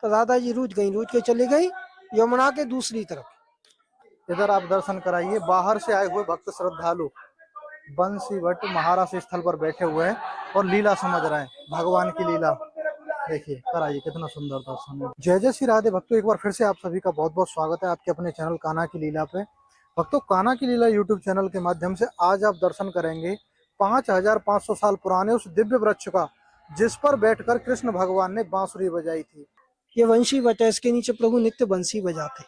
तो राधा जी रूठ के चली गई यमुना के दूसरी तरफ। इधर आप दर्शन कराइए, बाहर से आए हुए भक्त श्रद्धालु बंसी भट्ट महाराज स्थल पर बैठे हुए हैं और लीला समझ रहे हैं, भगवान की लीला देखिए, कराइए, कितना सुंदर दर्शन है। जय जय श्री राधे भक्तों, एक बार फिर से आप सभी का बहुत बहुत स्वागत है आपके अपने चैनल कान्हा की लीला पे। भक्तों, कान्हा की लीला यूट्यूब चैनल के माध्यम से आज आप दर्शन करेंगे 5500 साल पुराने उस दिव्य वृक्ष का, जिस पर बैठकर कृष्ण भगवान ने बांसुरी बजाई थी। ये बंसी बट है, इसके नीचे प्रभु नित्य बंसी बजाते।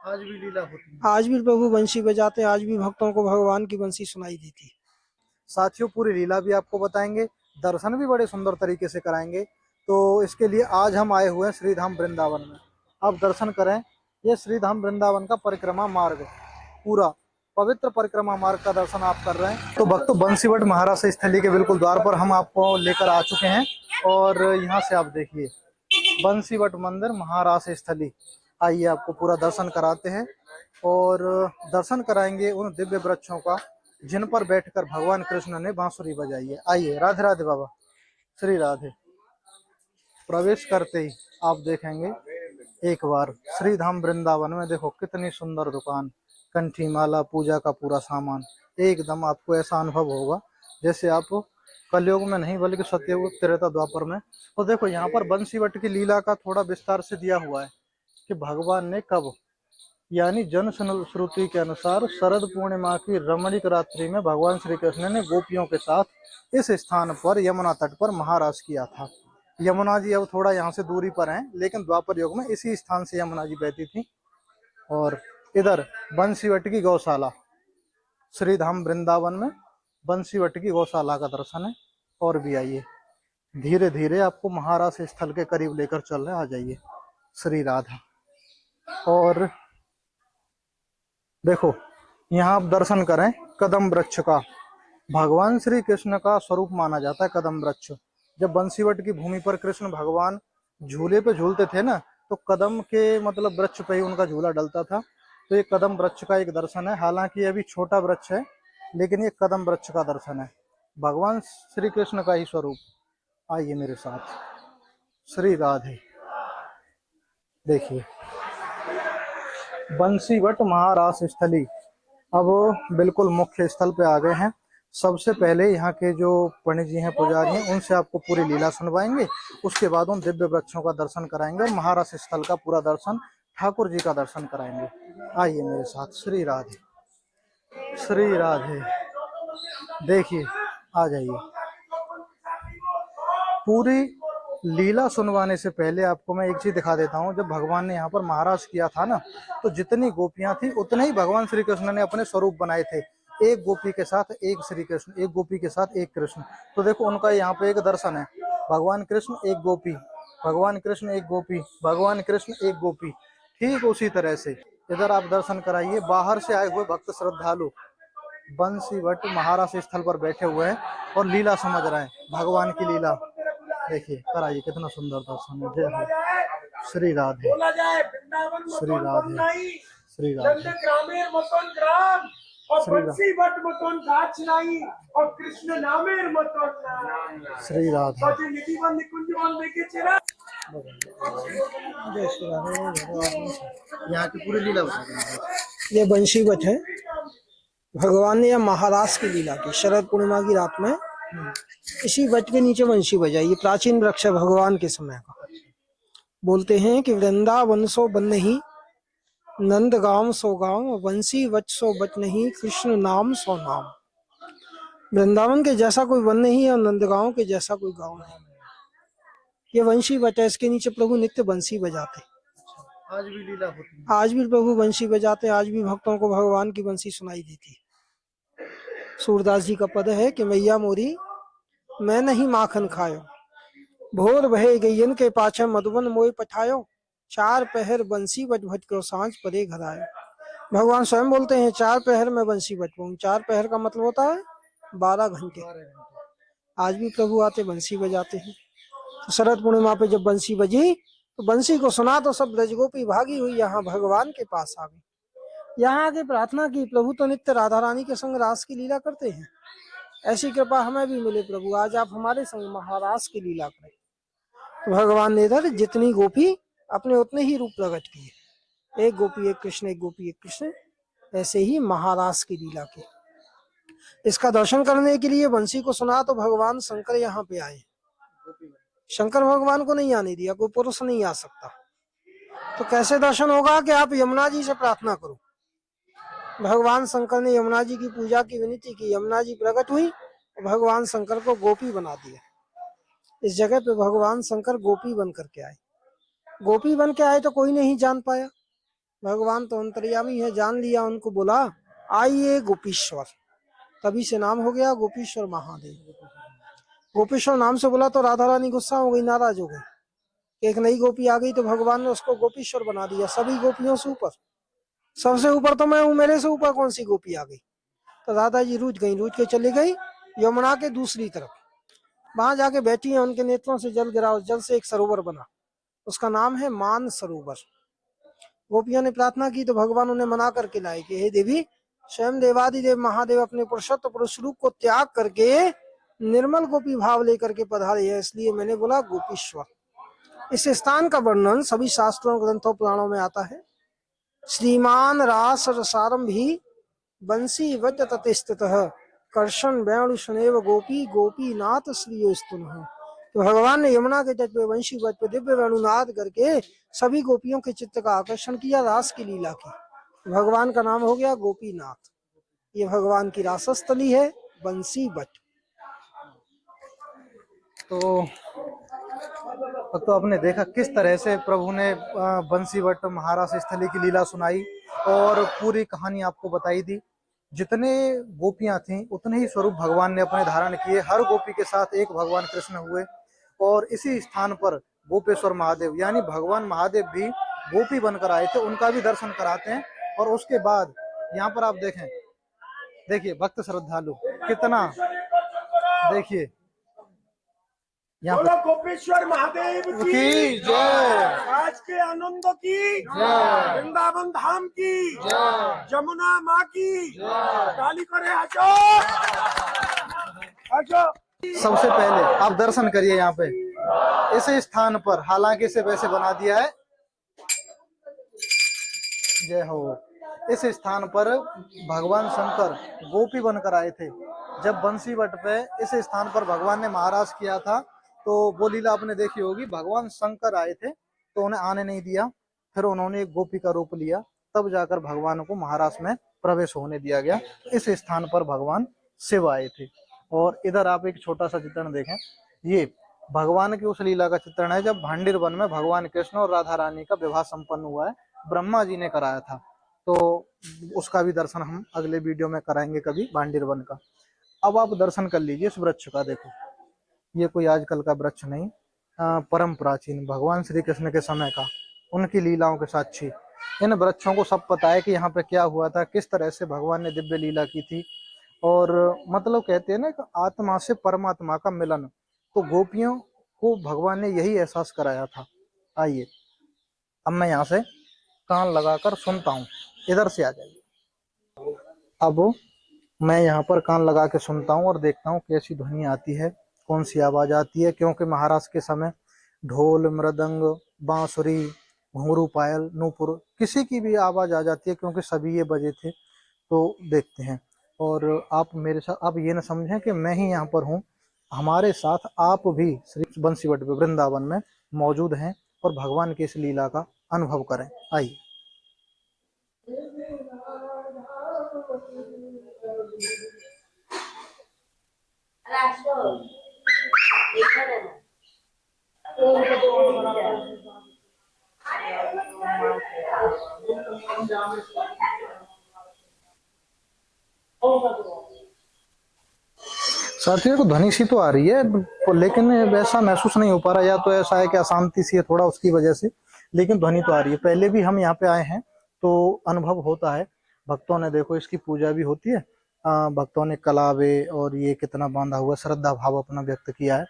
आज भी लीला होती है, आज भी प्रभु बंसी बजाते, आज भी भक्तों को भगवान की बंसी सुनाई देती। साथियों, पूरी लीला भी आपको बताएंगे, दर्शन भी बड़े सुंदर तरीके से कराएंगे। तो इसके लिए आज हम आए हुए हैं श्रीधाम वृंदावन में। आप दर्शन करें, ये श्रीधाम वृंदावन का परिक्रमा मार्ग, पूरा पवित्र परिक्रमा मार्ग का दर्शन आप कर रहे हैं। तो भक्तों, बंसीवट महाराज स्थली के बिल्कुल द्वार पर हम आपको लेकर आ चुके हैं और यहाँ से आप देखिए बंसीवट मंदिर महाराज स्थली। आइए, आपको पूरा दर्शन कराते हैं और दर्शन कराएंगे उन दिव्य वृक्षों का जिन पर बैठकर भगवान कृष्ण ने बांसुरी बजाई है। आइए, राधे राधे बाबा, श्री राधे। प्रवेश करते ही आप देखेंगे एक बार श्रीधाम वृंदावन में, देखो कितनी सुंदर दुकान, कंठी माला, पूजा का पूरा सामान, एकदम आपको ऐसा अनुभव होगा जैसे आप कलयुग में नहीं बल्कि सतयुग, त्रेता, द्वापर में। तो देखो, यहाँ पर बंसीवट की लीला का थोड़ा विस्तार से दिया हुआ है कि भगवान ने कब, यानी जन श्रुति के अनुसार शरद पूर्णिमा की रमणीक रात्रि में भगवान श्री कृष्ण ने गोपियों के साथ इस स्थान पर यमुना तट पर महाराज किया था। यमुना जी अब थोड़ा यहाँ से दूरी पर हैं, लेकिन द्वापर युग में इसी स्थान से यमुना जी बहती थी। और इधर बंसीवट की गौशाला, श्रीधाम वृंदावन में बंसीवट की गौशाला का दर्शन है। और भी आइए, धीरे धीरे आपको महाराज स्थल के करीब लेकर चल रहे, आ जाइए, श्री राधा। और देखो, यहाँ आप दर्शन करें कदम वृक्ष का, भगवान श्री कृष्ण का स्वरूप माना जाता है कदम वृक्ष। जब बंसीवट की भूमि पर कृष्ण भगवान झूले पे झूलते थे ना, तो कदम के मतलब वृक्ष पे ही उनका झूला डलता था। तो ये कदम वृक्ष का एक दर्शन है, हालांकि ये अभी छोटा वृक्ष है, लेकिन ये कदम वृक्ष का दर्शन है, भगवान श्री कृष्ण का ही स्वरूप। आइए मेरे साथ, श्री राधे। देखिए, बंसीवट महाराज स्थली। अब बिल्कुल मुख्य स्थल पे आ गए हैं। सबसे पहले यहाँ के जो पंडित जी हैं, पुजारी हैं, उनसे आपको पूरी लीला सुनवाएंगे। उसके बाद उन दिव्य वृक्षों का दर्शन कराएंगे और महाराज स्थल का पूरा दर्शन, ठाकुर जी का दर्शन कराएंगे। आइए मेरे साथ, श्री राधे, श्री राधे। देखिए, आ जाइए। पूरी लीला सुनवाने से पहले आपको मैं एक चीज दिखा देता हूँ। जब भगवान ने यहाँ पर महाराज किया था ना, तो जितनी गोपियां थी उतने ही भगवान श्री कृष्ण ने अपने स्वरूप बनाए थे। एक गोपी के साथ एक श्री कृष्ण, एक गोपी के साथ एक कृष्ण। तो देखो, उनका यहाँ पे एक दर्शन है, भगवान कृष्ण एक गोपी, भगवान कृष्ण एक गोपी, भगवान कृष्ण एक गोपी। ठीक उसी तरह से इधर आप दर्शन कराइए, बाहर से आए हुए भक्त श्रद्धालु बंसीवट महाराज स्थल पर बैठे हुए हैं और लीला समझ रहे हैं, भगवान की लीला देखिए, कराइए, कितना सुंदर दर्शन है। जय हो, श्री राधे, श्री राधे, श्री राधे, श्री राधे। यहाँ की पूरी लीला बता देंगे। ये बंसीवट है, भगवान ने यह महाराज की लीला की शरद पूर्णिमा की रात में इसी वट के नीचे बंसी बजाई। ये प्राचीन वृक्ष है भगवान के समय का। बोलते हैं कि वृंदावन सो बन नहीं, नंद गांव सो गांव, बंसी वट सो बट नहीं, कृष्ण नाम सो नाम। वृंदावन के जैसा कोई वन नहीं है और नंदगांव के जैसा कोई गांव नहीं। ये बंसी वट है, इसके नीचे प्रभु नित्य बंसी बजाते। आज भी लीला होती है, आज भी प्रभु बंसी बजाते, आज भी भक्तों को भगवान की बंसी सुनाई देती। सूरदास जी का पद है कि मैया मोरी मैं नहीं माखन खायो, भोर भय गैयन के पाछे मधुबन मोय पठायो, चार पहर बंसी बज भटको सांझ परे घर आयो। भगवान स्वयं बोलते हैं 4 पहर में बंसी बजवाऊं। 4 पहर का मतलब होता है 12 घंटे। आज भी प्रभु आते बंसी बजाते हैं। तो शरद पूर्णिमा पे जब बंसी बजी तो बंसी को सुना तो सब ब्रजगोपी भागी हुई यहाँ भगवान के पास आ गई। यहाँ आके प्रार्थना की, प्रभु तो नित्य राधा रानी के संग रास की लीला करते हैं, ऐसी कृपा हमें भी मिले प्रभु, आज आप हमारे संग महारास की लीला करें। तो भगवान ने इधर जितनी गोपी अपने उतने ही रूप प्रकट किए, एक गोपी एक कृष्ण, एक गोपी एक कृष्ण, ऐसे ही महारास की लीला के। इसका दर्शन करने के लिए बंसी को सुना तो भगवान शंकर यहाँ पे आए। शंकर भगवान को नहीं आने दिया, कोई पुरुष नहीं आ सकता। तो कैसे दर्शन होगा कि आप यमुना जी से प्रार्थना करो। भगवान शंकर ने यमुना जी की पूजा की, विनती की, यमुना जी प्रकट हुई, भगवान शंकर को गोपी बना दिया। इस जगह पे भगवान शंकर गोपी बन करके आए। गोपी बन के आए तो कोई नहीं जान पाया, भगवान तो अंतर्यामी है, जान लिया। उनको बोला आइए गोपीश्वर, तभी से नाम हो गया गोपीश्वर महादेव। गोपीश्वर नाम से बोला तो राधा रानी गुस्सा हो गई, नाराज हो गई। एक नई गोपी आ गई तो भगवान ने उसको गोपीश्वर बना दिया, सभी गोपियों से ऊपर। सबसे ऊपर तो मैं हूँ, मेरे से ऊपर कौन सी गोपी आ गई। तो राधा जी रूठ गई, रूठ के चली गई यमुना के दूसरी तरफ। वहां जाके बैठी है, उनके नेत्रों से जल गिरा, उस जल से एक सरोवर बना, उसका नाम है मान सरोवर। गोपियों ने प्रार्थना की तो भगवान उन्हें मना करके लाए कि हे देवी, स्वयं देवादिदेव महादेव अपने पुरुषत्व पुरुष रूप को त्याग करके निर्मल गोपी भाव लेकर के पधारे है, इसलिए मैंने बोला गोपीश्वर। इस स्थान का वर्णन सभी शास्त्रों ग्रंथों पुराणों में आता है। श्रीमान रास रसारंभी बंसी वज ततिस्थितः कर्षण वेणु शनेव गोपी गोपीनाथ श्रीयोस्तुनः। तो भगवान ने यमुना के तट पे वंशी वज पे दिव्य वेणुनाद करके सभी गोपियों के चित्त का आकर्षण किया, रास की लीला की। भगवान का नाम हो गया गोपीनाथ। ये भगवान की रासस्थली है बंसी वट। तो आपने देखा किस तरह से प्रभु ने बंसीवट महारास स्थली की लीला सुनाई और पूरी कहानी आपको बताई दी। जितने गोपियां थीं उतने ही स्वरूप भगवान ने अपने धारण किए, हर गोपी के साथ एक भगवान कृष्ण हुए। और इसी स्थान पर गोपेश्वर महादेव यानी भगवान महादेव भी गोपी बनकर आए थे, उनका भी दर्शन कराते हैं। और उसके बाद यहाँ पर आप देखें, देखिए भक्त श्रद्धालु कितना, देखिए बोलो गोपेश्वर महादेव की जय, आज के आनंद की जय, वृंदावन धाम की जय, जमुना माँ की जय, ताली करे आजो आजो। सबसे पहले आप दर्शन करिए यहाँ पे इस स्थान पर, हालांकि इसे वैसे बना दिया है, जय हो। इस स्थान पर भगवान शंकर गोपी बनकर आए थे। जब बंसीवट पे इस स्थान पर भगवान ने महाराज किया था तो वो लीला आपने देखी होगी। भगवान शंकर आए थे तो उन्हें आने नहीं दिया, फिर उन्होंने एक गोपी का रूप लिया, तब जाकर भगवान को महाराज में प्रवेश होने दिया गया। इस स्थान पर भगवान शिव आए थे। और इधर आप एक छोटा सा चित्रण देखें, ये भगवान की उस लीला का चित्रण है जब भांडिर वन में भगवान कृष्ण और राधा रानी का विवाह संपन्न हुआ है, ब्रह्मा जी ने कराया था। तो उसका भी दर्शन हम अगले वीडियो में कराएंगे कभी, भांडिर वन का। अब आप दर्शन कर लीजिए इस वृक्ष का। देखो ये कोई आजकल का वृक्ष नहीं, परम प्राचीन भगवान श्री कृष्ण के समय का, उनकी लीलाओं के साक्षी। इन वृक्षों को सब पता है कि यहाँ पे क्या हुआ था, किस तरह से भगवान ने दिव्य लीला की थी। और मतलब कहते हैं ना कि आत्मा से परमात्मा का मिलन, तो गोपियों को भगवान ने यही एहसास कराया था। आइए अब मैं यहाँ से कान लगाकर सुनता हूँ, इधर से आ जाइए। अब मैं यहाँ पर कान लगा के सुनता हूँ और देखता हूँ कैसी ध्वनि आती है, कौन सी आवाज आती है। क्योंकि महाराज के समय ढोल, मृदंग, बांसुरी, घुंघरू, पायल, नूपुर, किसी की भी आवाज आ जाती है, क्योंकि सभी ये बजे थे। तो देखते हैं। और आप मेरे साथ, आप ये न समझें कि मैं ही यहाँ पर हूँ, हमारे साथ आप भी श्री बंसीवट वृंदावन में मौजूद हैं और भगवान की इस लीला का अनुभव करें। आइए। साथियों को ध्वनि सी तो आ रही है, लेकिन वैसा महसूस नहीं हो पा रहा, या तो ऐसा है कि अशांति सी है थोड़ा उसकी वजह से, लेकिन ध्वनि तो आ रही है। पहले भी हम यहाँ पे आए हैं तो अनुभव होता है। भक्तों ने, देखो इसकी पूजा भी होती है, भक्तों ने कलावे और ये कितना बांधा हुआ, श्रद्धा भाव अपना व्यक्त किया है।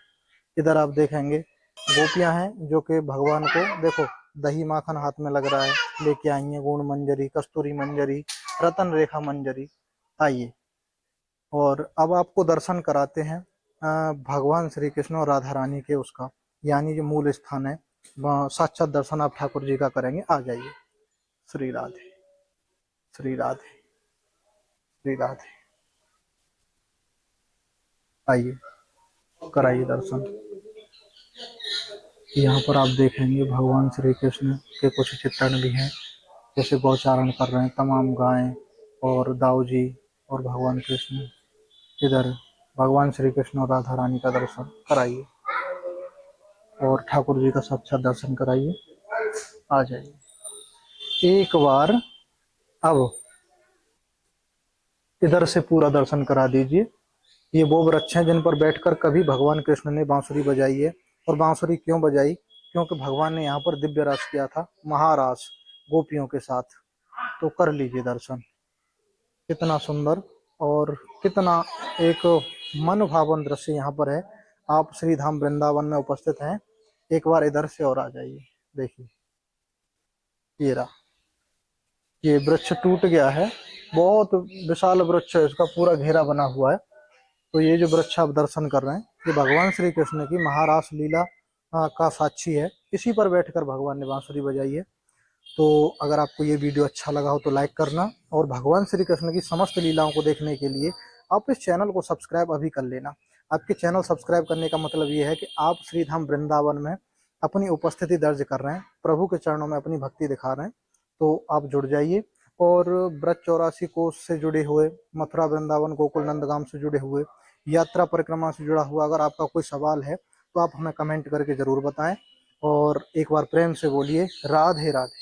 इधर आप देखेंगे गोपियां हैं जो कि भगवान को, देखो दही माखन हाथ में लग रहा है, लेके आई है गुण मंजरी, कस्तूरी मंजरी, रतन रेखा मंजरी। आइए और अब आपको दर्शन कराते हैं भगवान श्री कृष्ण और राधा रानी के उसका। यानी जो मूल स्थान है वहाँ साक्षात दर्शन आप ठाकुर जी का करेंगे। आ जाइए। श्री राधे, श्री राधे, श्री राधे। आइए, कराइए दर्शन। यहाँ पर आप देखेंगे भगवान श्री कृष्ण के कुछ चित्रण भी हैं, जैसे गौचारण कर रहे हैं तमाम गायें और दाऊ जी और भगवान कृष्ण। इधर भगवान श्री कृष्ण और राधा रानी का दर्शन कराइए और ठाकुर जी का साक्षात दर्शन कराइए। आ जाइए एक बार। अब इधर से पूरा दर्शन करा दीजिए। ये वो वृक्ष हैं जिन पर बैठकर कभी भगवान कृष्ण ने बांसुरी बजाई है। और बांसुरी क्यों बजाई? क्योंकि भगवान ने यहाँ पर दिव्य रास किया था, महारास गोपियों के साथ। तो कर लीजिए दर्शन। कितना सुंदर और कितना एक मन भावन दृश्य यहाँ पर है। आप श्री धाम वृंदावन में उपस्थित हैं। एक बार इधर से और आ जाइए। देखिए ये रहा, ये वृक्ष टूट गया है, बहुत विशाल वृक्ष है, इसका पूरा घेरा बना हुआ है। तो ये जो वृक्ष आप दर्शन कर रहे हैं, ये भगवान श्री कृष्ण की महारास लीला का साक्षी है। इसी पर बैठकर भगवान ने बांसुरी बजाई है। तो अगर आपको ये वीडियो अच्छा लगा हो तो लाइक करना, और भगवान श्री कृष्ण की समस्त लीलाओं को देखने के लिए आप इस चैनल को सब्सक्राइब अभी कर लेना। आपके चैनल सब्सक्राइब करने का मतलब ये है कि आप श्री धाम वृंदावन में अपनी उपस्थिति दर्ज कर रहे हैं, प्रभु के चरणों में अपनी भक्ति दिखा रहे हैं। तो आप जुड़ जाइए। और ब्रज 84 कोष से जुड़े हुए, मथुरा वृंदावन गोकुल नंदगाम से जुड़े हुए, यात्रा परिक्रमा से जुड़ा हुआ अगर आपका कोई सवाल है तो आप हमें कमेंट करके जरूर बताएं। और एक बार प्रेम से बोलिए राधे राधे।